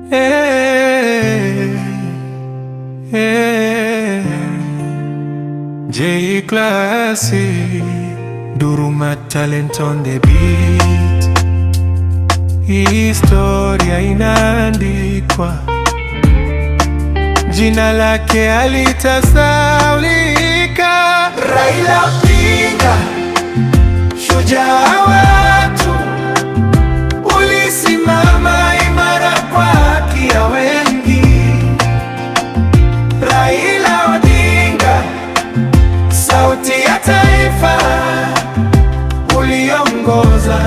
Hey, hey. J Classic, Duruma talent on the beat. Historia inaandikwa, jina lake halitasahaulika. Raila Odinga, shujaa wetu, ulisimama imara kwa haki ya wengi. Raila Odinga, sauti ya taifa, uliongoza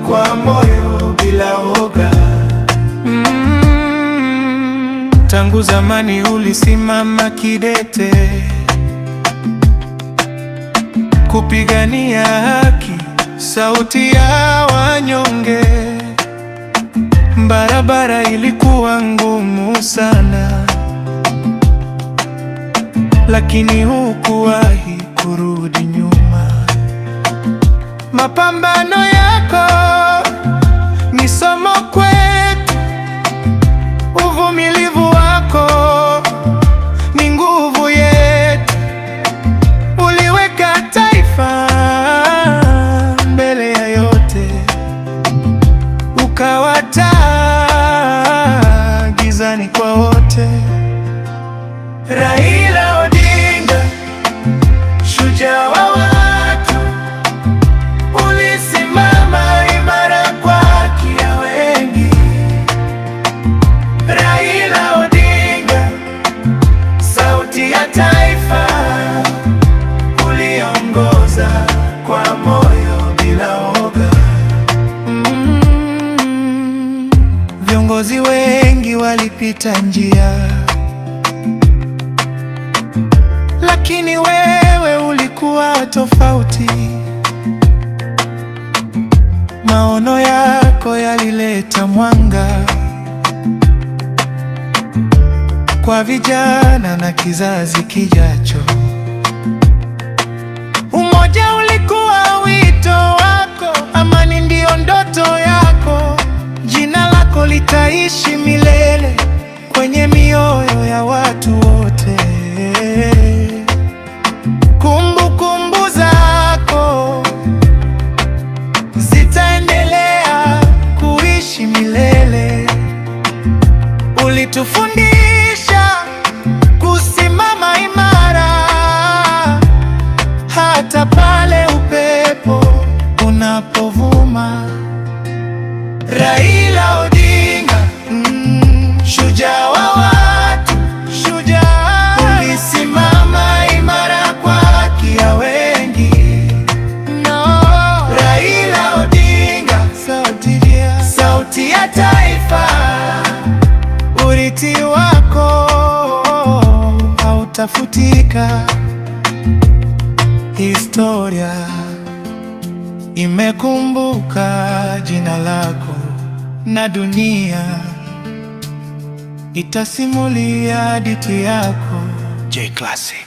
kwa moyo bila woga. Tangu zamani ulisimama kidete kupigania haki, sauti ya wanyonge. Barabara ilikuwa ngumu sana, lakini hukuwahi kurudi nyuma. Mapambano yako ni somo kwetu, uvumilivu wako ni nguvu yetu. Uliweka taifa mbele ya yote, ukawa taa gizani kwa wote. Raila Odinga, shujaa wa watu, ulisimama imara kwa haki ya wengi. Raila Odinga, sauti ya taifa, uliongoza kwa moyo bila woga. Viongozi wengi walipita njia, lakini wewe ulikuwa tofauti. Maono yako yalileta mwanga kwa vijana na kizazi kijacho. Umoja ulikuwa wito wako, amani ndio ndoto yako. Jina lako litaishi milele kwenye mioyo ya watu wote. Kumbukumbu zako zitaendelea kuishi milele. Ulitufundisha kusimama imara hata pale upepo unapovuma. Raila Odinga, shujaa wa watu, shujaa, ulisimama imara kwa haki ya wengi. Raila Odinga, sauti ya taifa, urithi wako hautafutika. Historia imekumbuka jina lako, na dunia itasimulia hadithi yako. J Classic.